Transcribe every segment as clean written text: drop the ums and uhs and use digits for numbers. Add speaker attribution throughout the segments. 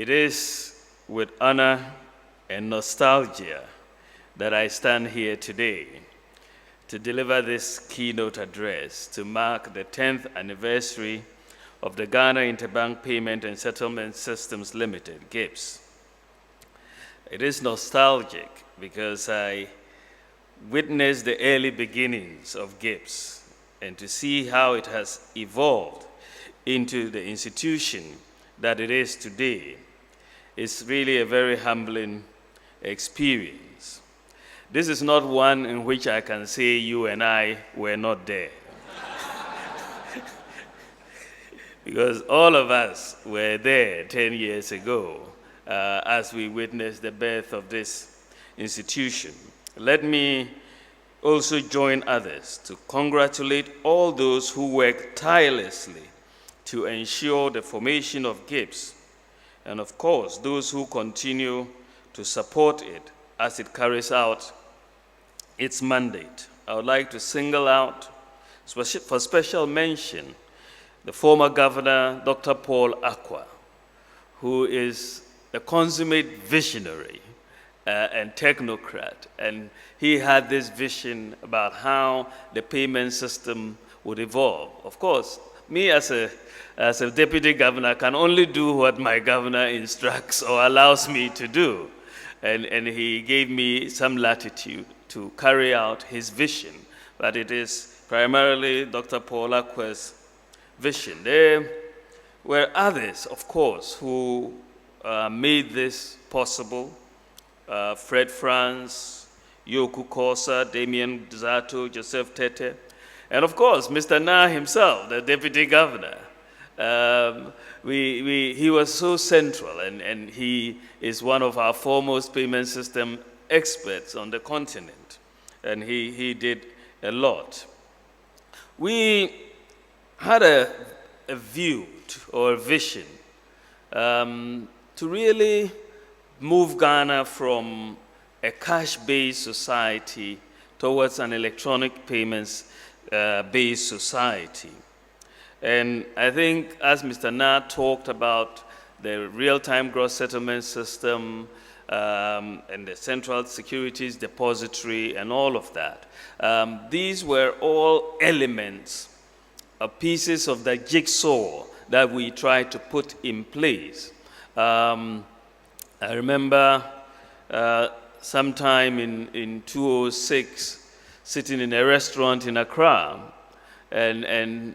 Speaker 1: It is with honor and nostalgia that I stand here today to deliver this keynote address to mark the 10th anniversary of the Ghana Interbank Payment and Settlement Systems Limited, GhIPSS. It is nostalgic because I witnessed the early beginnings of GhIPSS and to see how it has evolved into the institution that it is today is really a very humbling experience. This is not one in which I can say you and I were not there. Because all of us were there 10 years ago as we witnessed the birth of this institution. Let me also join others to congratulate all those who worked tirelessly to ensure the formation of GhIPSS, and of course, those who continue to support it as it carries out its mandate. I would like to single out for special mention the former governor, Dr. Paul Akwa, who is a consummate visionary and technocrat, and he had this vision about how the payment system would evolve. Of course, me as a deputy governor can only do what my governor instructs or allows me to do. And he gave me some latitude to carry out his vision. But it is primarily Dr. Paul Akwa's vision. There were others, of course, who made this possible. Fred France, Yoku Kosa, Damien Zato, Joseph Tete, and of course, Mr. Na himself, the deputy governor. He was so central, and he is one of our foremost payment system experts on the continent, and he did a lot. We had a view or a vision to really move Ghana from a cash-based society towards an electronic payments based society. And I think as Mr. Na talked about the real-time gross settlement system and the central securities depository and all of that, these were all elements, pieces of the jigsaw that we tried to put in place. I remember sometime in 2006, sitting in a restaurant in Accra, and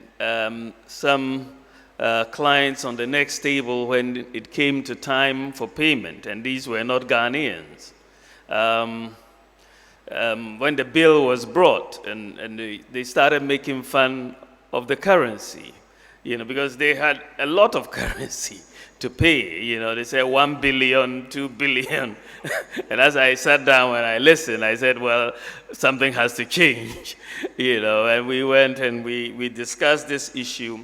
Speaker 1: some clients on the next table when it came to time for payment, and these were not Ghanaians. When the bill was brought, and they started making fun of the currency, because they had a lot of currency to pay. They said 1 billion, 2 billion. And as I sat down and I listened, I said, well, something has to change. And we went and we discussed this issue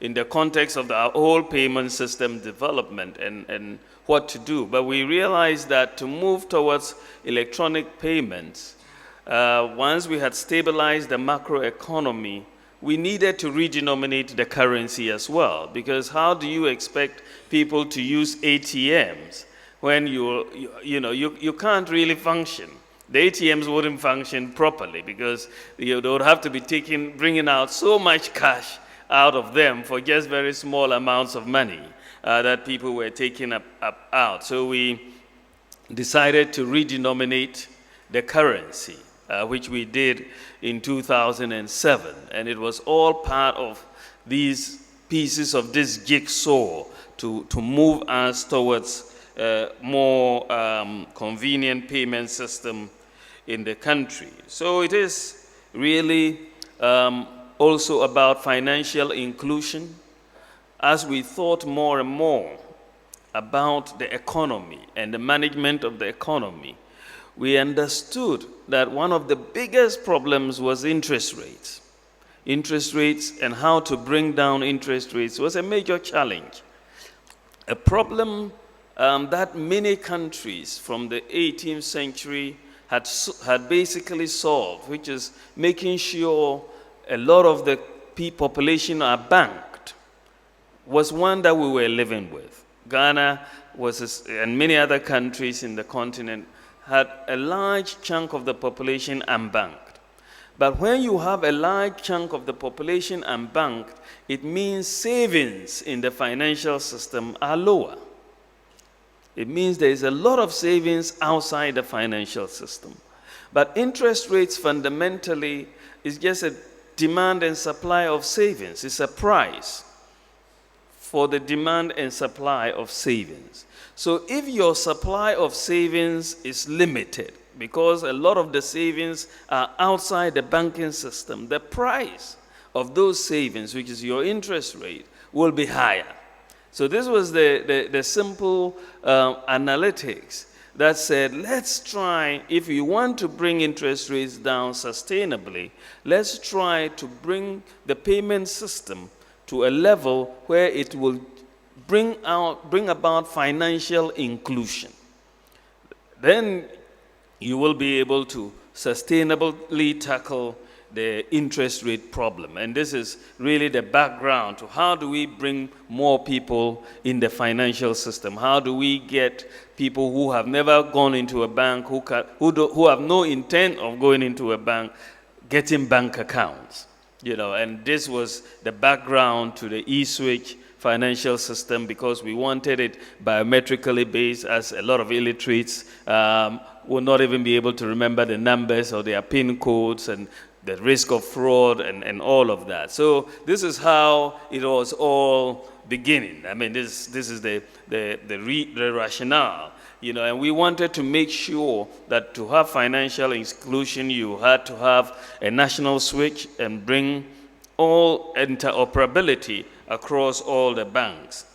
Speaker 1: in the context of the whole payment system development and what to do. But we realized that to move towards electronic payments, once we had stabilized the macroeconomy, we needed to redenominate the currency as well, because how do you expect people to use ATMs when you can't really function? The ATMs wouldn't function properly because they would have to be bringing out so much cash out of them for just very small amounts of money that people were taking out. So we decided to redenominate the currency, which we did in 2007. And it was all part of these pieces of this jigsaw to move us towards a more convenient payment system in the country. So it is really also about financial inclusion. As we thought more and more about the economy and the management of the economy, we understood that one of the biggest problems was interest rates. Interest rates and how to bring down interest rates was a major challenge. A problem that many countries from the 18th century had basically solved, which is making sure a lot of the population are banked, was one that we were living with. Ghana and many other countries in the continent had a large chunk of the population unbanked. But when you have a large chunk of the population unbanked, it means savings in the financial system are lower. It means there is a lot of savings outside the financial system. But interest rates fundamentally is just a demand and supply of savings. It's a price for the demand and supply of savings. So if your supply of savings is limited, because a lot of the savings are outside the banking system, the price of those savings, which is your interest rate, will be higher. So this was the simple analytics that said, let's try, if you want to bring interest rates down sustainably, let's try to bring the payment system to a level where it will bring about financial inclusion. Then you will be able to sustainably tackle the interest rate problem. And this is really the background to how do we bring more people in the financial system? How do we get people who have never gone into a bank, who have no intent of going into a bank, getting bank accounts? And this was the background to the e-switch financial system, because we wanted it biometrically based, as a lot of illiterates will not even be able to remember the numbers or their PIN codes, and the risk of fraud and all of that. So this is how it was all beginning. I mean, this is the rationale. And we wanted to make sure that to have financial inclusion, you had to have a national switch and bring all interoperability across all the banks.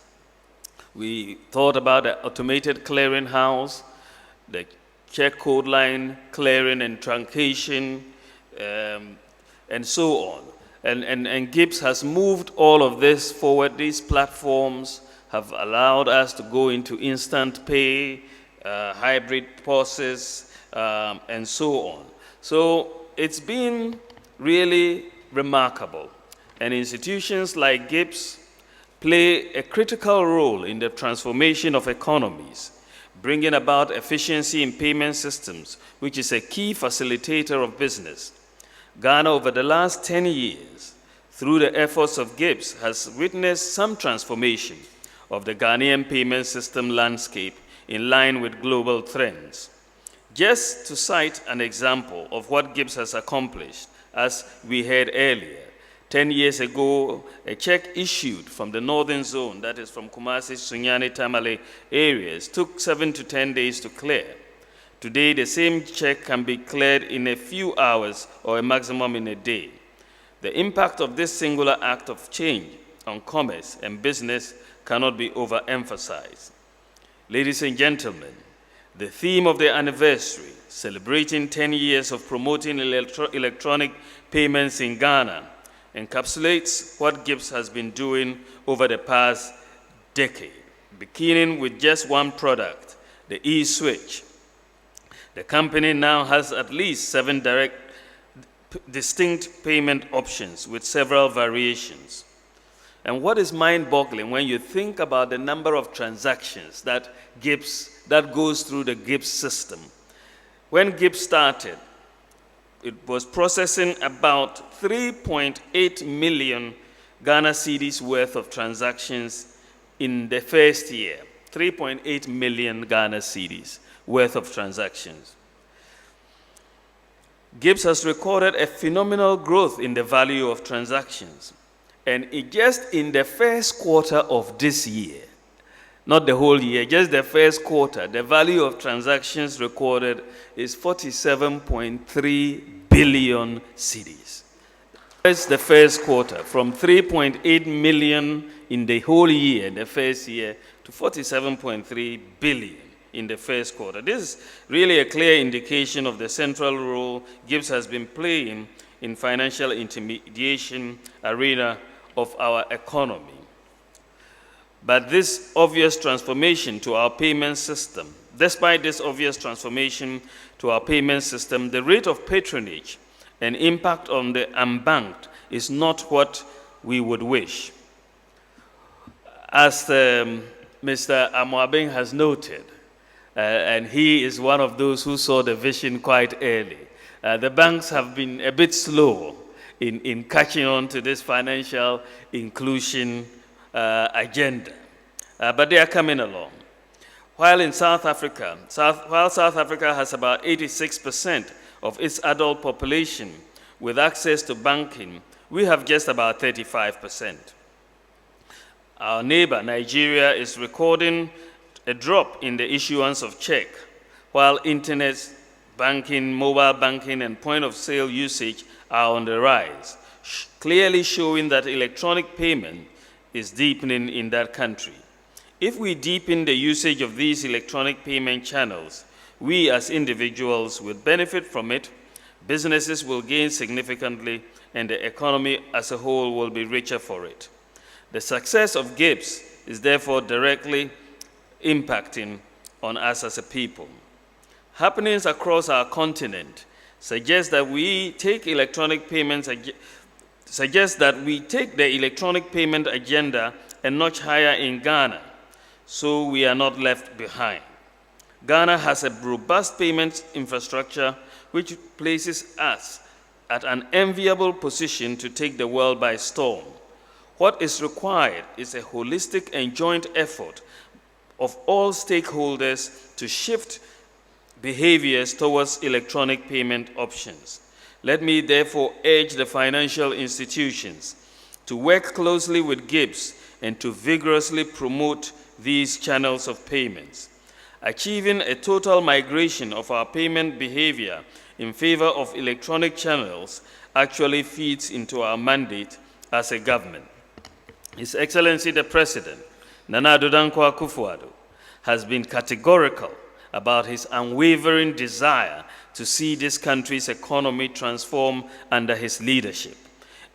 Speaker 1: We thought about the automated clearinghouse, the check code line clearing and truncation, and so on. And GhIPSS has moved all of this forward. These platforms have allowed us to go into instant pay, hybrid POSes, and so on. So it's been really remarkable. And institutions like GhIPSS play a critical role in the transformation of economies, bringing about efficiency in payment systems, which is a key facilitator of business. Ghana, over the last 10 years, through the efforts of GhIPSS, has witnessed some transformation of the Ghanaian payment system landscape in line with global trends. Just to cite an example of what GhIPSS has accomplished, as we heard earlier, 10 years ago, a check issued from the northern zone, that is from Kumasi, Sunyani, Tamale areas, took 7 to 10 days to clear. Today, the same check can be cleared in a few hours or a maximum in a day. The impact of this singular act of change on commerce and business cannot be overemphasized. Ladies and gentlemen, the theme of the anniversary, celebrating 10 years of promoting electronic payments in Ghana, encapsulates what GhIPSS has been doing over the past decade, beginning with just one product, the e-switch. The company now has at least 7 distinct payment options with several variations. And what is mind-boggling when you think about the number of transactions that goes through the GhIPSS system. When GhIPSS started, it was processing about 3.8 million Ghana cedis worth of transactions in the first year. 3.8 million Ghana cedis worth of transactions. GhIPSS has recorded a phenomenal growth in the value of transactions. And just in the first quarter of this year, not the whole year, just the first quarter, the value of transactions recorded is 47.3 billion cedis. That's the first quarter, from 3.8 million in the whole year, the first year, to 47.3 billion in the first quarter. This is really a clear indication of the central role GhIPSS has been playing in financial intermediation arena of our economy. But this obvious transformation to our payment system, despite this obvious transformation to our payment system, the rate of patronage and impact on the unbanked is not what we would wish. As Mr. Amoabeng has noted, and he is one of those who saw the vision quite early. The banks have been a bit slow in catching on to this financial inclusion agenda, but they are coming along. While in South Africa, South Africa has about 86% of its adult population with access to banking, we have just about 35%. Our neighbor, Nigeria, is recording a drop in the issuance of check, while internet banking, mobile banking, and point-of-sale usage are on the rise, clearly showing that electronic payment is deepening in that country. If we deepen the usage of these electronic payment channels, we as individuals will benefit from it, businesses will gain significantly, and the economy as a whole will be richer for it. The success of GhIPSS is therefore directly impacting on us as a people. Happenings across our continent suggest that we take the electronic payment agenda a notch higher in Ghana, so we are not left behind. Ghana has a robust payment infrastructure which places us at an enviable position to take the world by storm. What is required is a holistic and joint effort of all stakeholders to shift behaviors towards electronic payment options. Let me therefore urge the financial institutions to work closely with GhIPSS and to vigorously promote these channels of payments. Achieving a total migration of our payment behavior in favor of electronic channels actually feeds into our mandate as a government. His Excellency the President, Nana Addo Dankwa Akufo-Addo, has been categorical about his unwavering desire to see this country's economy transform under his leadership.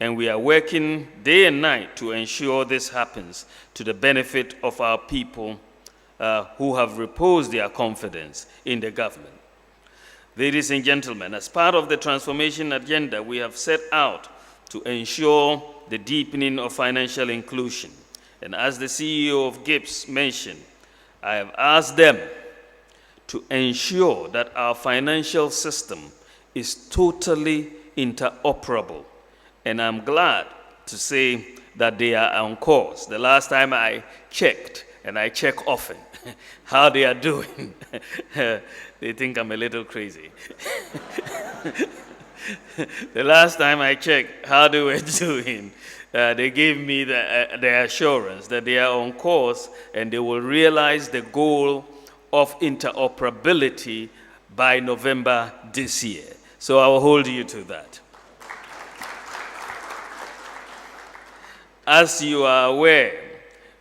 Speaker 1: And we are working day and night to ensure this happens to the benefit of our people who have reposed their confidence in the government. Ladies and gentlemen, as part of the transformation agenda, we have set out to ensure the deepening of financial inclusion. And as the CEO of GhIPSS mentioned, I have asked them to ensure that our financial system is totally interoperable. And I'm glad to say that they are on course. The last time I checked, and I check often, how they are doing. They think I'm a little crazy. The last time I checked how they were doing, they gave me the assurance that they are on course and they will realize the goal of interoperability by November this year. So I will hold you to that. As you are aware,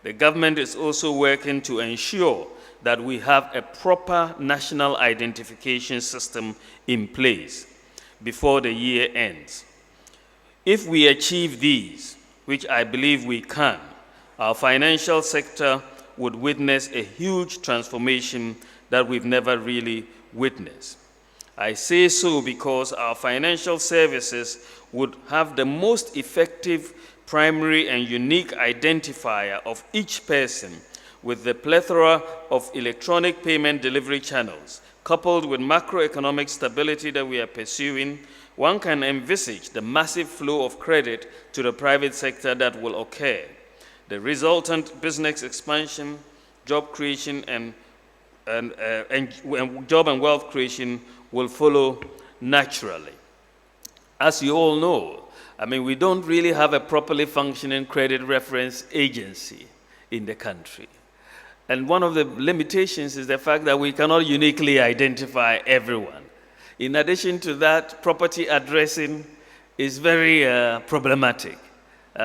Speaker 1: the government is also working to ensure that we have a proper national identification system in place before the year ends. If we achieve these, which I believe we can, our financial sector would witness a huge transformation that we've never really witnessed. I say so because our financial services would have the most effective primary and unique identifier of each person with the plethora of electronic payment delivery channels. Coupled with macroeconomic stability that we are pursuing, one can envisage the massive flow of credit to the private sector that will occur. The resultant business expansion, job creation, and job and wealth creation will follow naturally. As you all know, we don't really have a properly functioning credit reference agency in the country. And one of the limitations is the fact that we cannot uniquely identify everyone. In addition to that, property addressing is very problematic.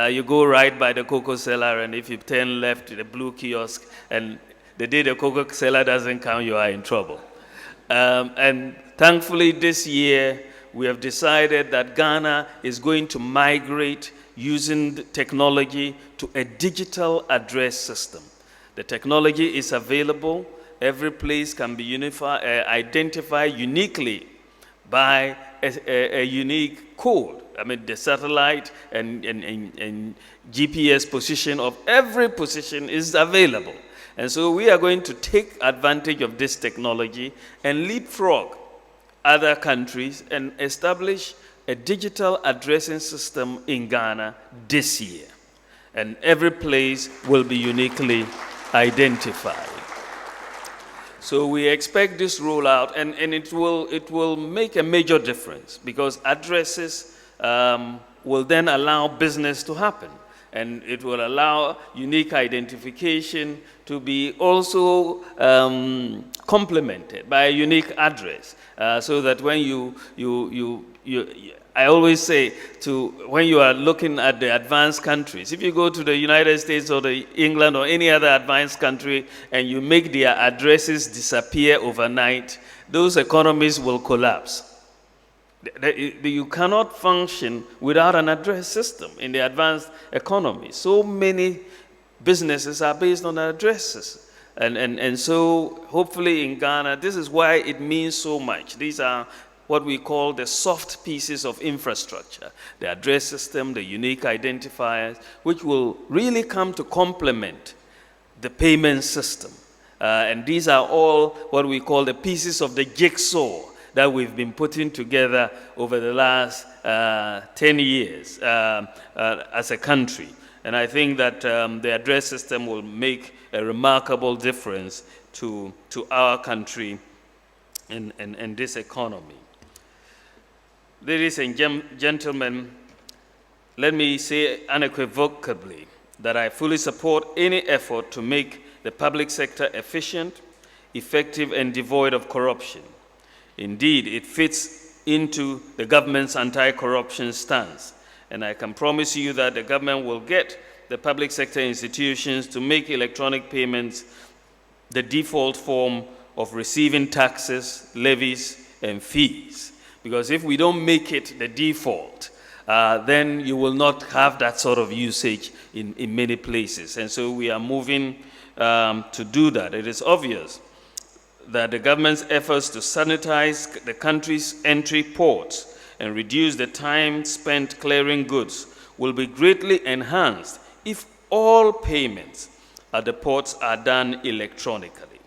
Speaker 1: You go right by the cocoa seller, and if you turn left to the blue kiosk, and the day the cocoa seller doesn't come, you are in trouble. And thankfully this year, we have decided that Ghana is going to migrate using the technology to a digital address system. The technology is available. Every place can be identified uniquely by a unique code. The satellite and GPS position of every position is available. And so we are going to take advantage of this technology and leapfrog other countries and establish a digital addressing system in Ghana this year. And every place will be uniquely identified. So we expect this rollout, and it will make a major difference, because addresses will then allow business to happen. And it will allow unique identification to be also complemented by a unique address, so that when I always say, when you are looking at the advanced countries, if you go to the United States or England or any other advanced country and you make their addresses disappear overnight, those economies will collapse. You cannot function without an address system in the advanced economy. So many businesses are based on addresses. And so hopefully in Ghana, this is why it means so much. These are what we call the soft pieces of infrastructure, the address system, the unique identifiers, which will really come to complement the payment system. And these are all what we call the pieces of the jigsaw that we've been putting together over the last 10 years as a country. And I think that the address system will make a remarkable difference to our country and this economy. Ladies and gentlemen, let me say unequivocally that I fully support any effort to make the public sector efficient, effective, and devoid of corruption. Indeed, it fits into the government's anti-corruption stance, and I can promise you that the government will get the public sector institutions to make electronic payments the default form of receiving taxes, levies, and fees. Because if we don't make it the default, then you will not have that sort of usage in many places. And so we are moving to do that. It is obvious that the government's efforts to sanitize the country's entry ports and reduce the time spent clearing goods will be greatly enhanced if all payments at the ports are done electronically.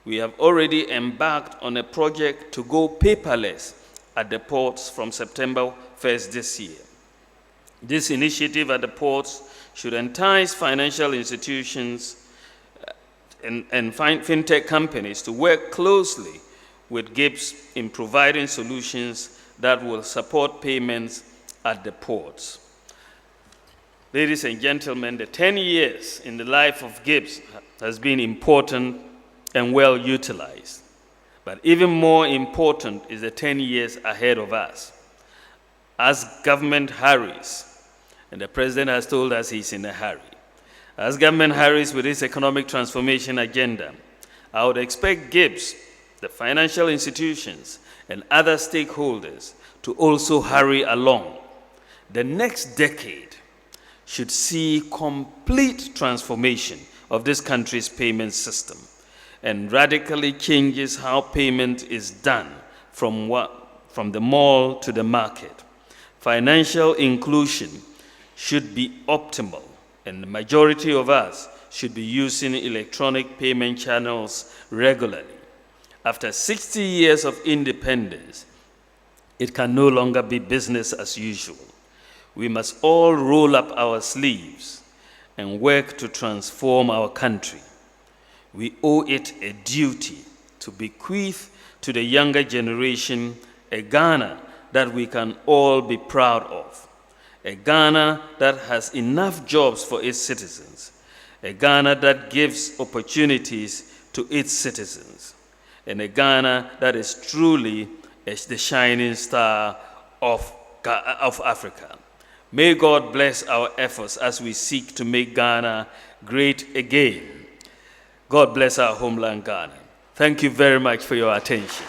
Speaker 1: We have already embarked on a project to go paperless at the ports from September 1st this year. This initiative at the ports should entice financial institutions and fintech companies to work closely with GhIPSS in providing solutions that will support payments at the ports. Ladies and gentlemen, the 10 years in the life of GhIPSS has been important and well utilized. But even more important is the 10 years ahead of us. As government hurries, and the president has told us he's in a hurry, as government hurries with its economic transformation agenda, I would expect GhIPSS, the financial institutions, and other stakeholders to also hurry along. The next decade should see complete transformation of this country's payment system, and radically changes how payment is done from the mall to the market. Financial inclusion should be optimal, and the majority of us should be using electronic payment channels regularly. After 60 years of independence, it can no longer be business as usual. We must all roll up our sleeves and work to transform our country. We owe it a duty to bequeath to the younger generation a Ghana that we can all be proud of, a Ghana that has enough jobs for its citizens, a Ghana that gives opportunities to its citizens, and a Ghana that is truly the shining star of Africa. May God bless our efforts as we seek to make Ghana great again. God bless our homeland, Ghana. Thank you very much for your attention.